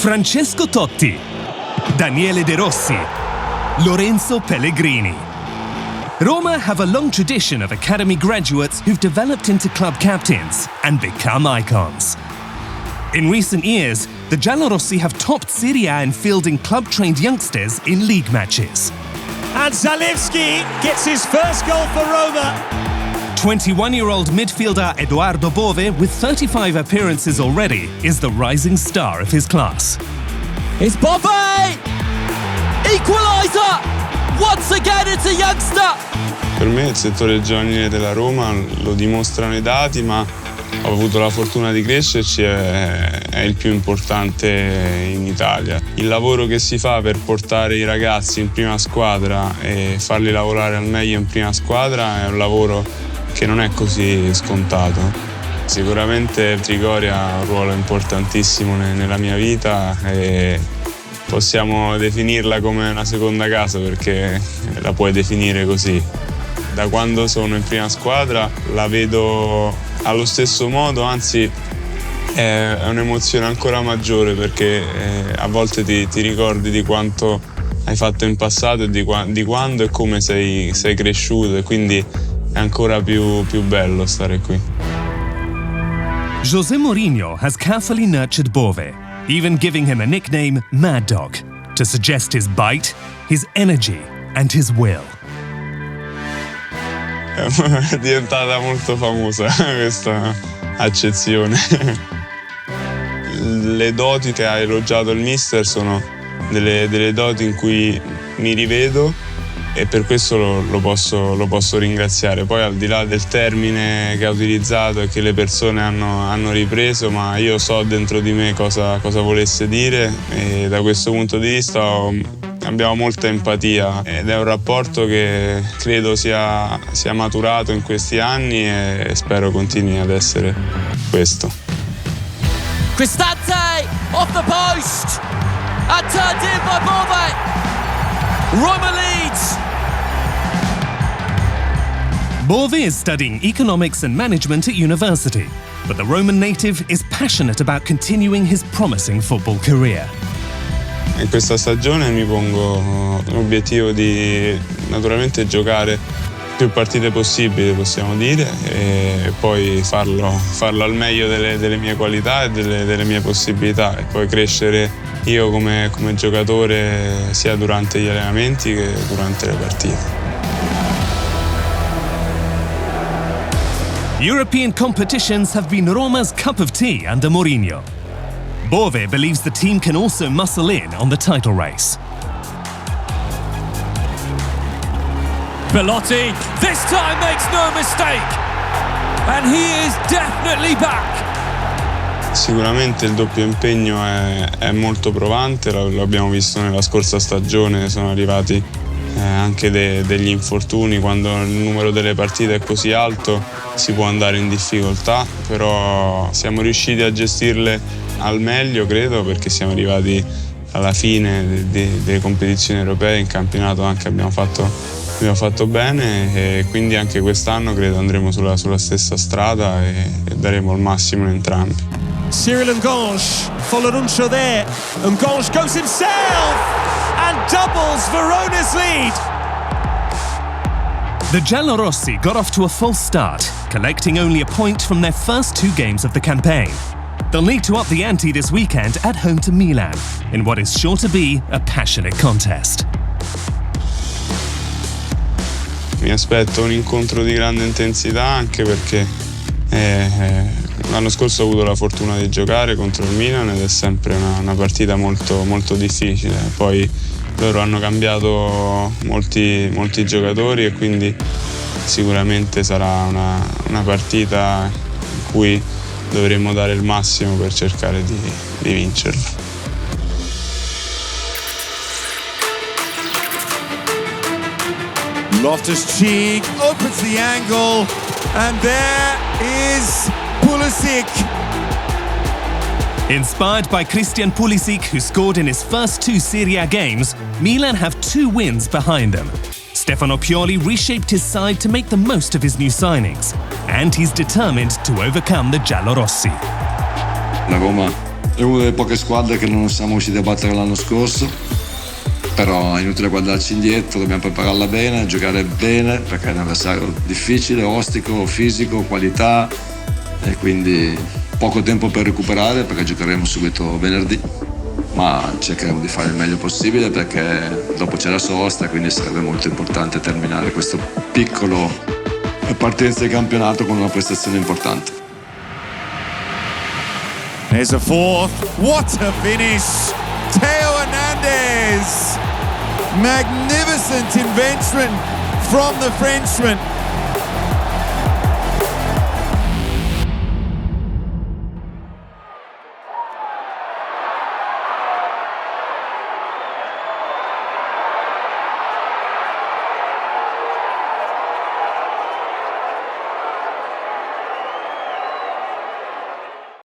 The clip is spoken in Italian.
Francesco Totti, Daniele De Rossi, Lorenzo Pellegrini. Roma have a long tradition of academy graduates who've developed into club captains and become icons. In recent years, the Giallorossi have topped Serie A in fielding club-trained youngsters in league matches. And Zalewski gets his first goal for Roma. 21-year-old midfielder Edoardo Bove, with 35 appearances already, is the rising star of his class. It's Bove! Equaliser! Once again it's a youngster! Per me il settore giovanile della Roma lo dimostrano i dati, ma ho avuto la fortuna di crescerci, è il più importante in Italia. Il lavoro che si fa per portare i ragazzi in prima squadra e farli lavorare al meglio in prima squadra è un lavoro che non è così scontato. Sicuramente Trigoria ha un ruolo importantissimo nella mia vita e possiamo definirla come una seconda casa, perché la puoi definire così. Da quando sono in prima squadra la vedo allo stesso modo, anzi è un'emozione ancora maggiore, perché a volte ti ricordi di quanto hai fatto in passato e di quando e come sei cresciuto, e quindi è ancora più bello stare qui. José Mourinho has carefully nurtured Bove, even giving him a nickname Mad Dog, to suggest his bite, his energy and his will. È diventata molto famosa questa accezione. Le doti che ha elogiato il mister sono delle doti in cui mi rivedo, e per questo lo posso ringraziare. Poi, al di là del termine che ha utilizzato e che le persone hanno ripreso, ma io so dentro di me cosa volesse dire, e da questo punto di vista abbiamo molta empatia, ed è un rapporto che credo sia maturato in questi anni e spero continui ad essere questo. Cristante off the post and turned in by Bove. Roma leads. Bove is studying economics and management at university, but the Roman native is passionate about continuing his promising football career. In questa stagione mi pongo l'obiettivo di naturalmente giocare più partite possibili, possiamo dire, e poi farlo al meglio delle mie qualità e delle mie possibilità, e poi crescere io come giocatore sia durante gli allenamenti che durante le partite. European competitions have been Roma's cup of tea under Mourinho. Bove believes the team can also muscle in on the title race. Belotti this time makes no mistake, and he is definitely back. Sicuramente il doppio impegno è molto provante, lo abbiamo visto nella scorsa stagione, sono arrivati anche degli infortuni. Quando il numero delle partite è così alto si può andare in difficoltà, però siamo riusciti a gestirle al meglio, credo, perché siamo arrivati alla fine delle competizioni europee. In campionato anche abbiamo fatto bene, e quindi anche quest'anno credo andremo sulla stessa strada e daremo il massimo in entrambi. Cyril Ngonge followed Uncho there. Ngonge goes himself and doubles Verona's lead. The Giallorossi got off to a false start, collecting only a point from their first 2 games of the campaign. They'll need to up the ante this weekend at home to Milan, in what is sure to be a passionate contest. Mi aspetto un incontro di grande intensità, anche perché l'anno scorso ho avuto la fortuna di giocare contro il Milan ed è sempre una partita molto, molto difficile. Poi loro hanno cambiato molti giocatori, e quindi sicuramente sarà una partita in cui dovremo dare il massimo per cercare di vincerla. Loftus-Cheek opens the angle, and there is Pulisic. Inspired by Christian Pulisic, who scored in his first 2 Serie A games, Milan have 2 wins behind them. Stefano Pioli reshaped his side to make the most of his new signings, and he's determined to overcome the Giallorossi. La Roma È una delle poche squadre che non siamo riusciti a battere l'anno scorso, però è inutile guardarci indietro, dobbiamo prepararla bene, giocare bene, perché è un avversario difficile, ostico, fisico, qualità, e quindi poco tempo per recuperare perché giocheremo subito venerdì, ma cercheremo di fare il meglio possibile perché dopo c'è la sosta, quindi sarebbe molto importante terminare questo piccolo partenza di campionato con una prestazione importante. There's a fourth. What a finish! Theo Hernandez! Magnificent invention from the Frenchman.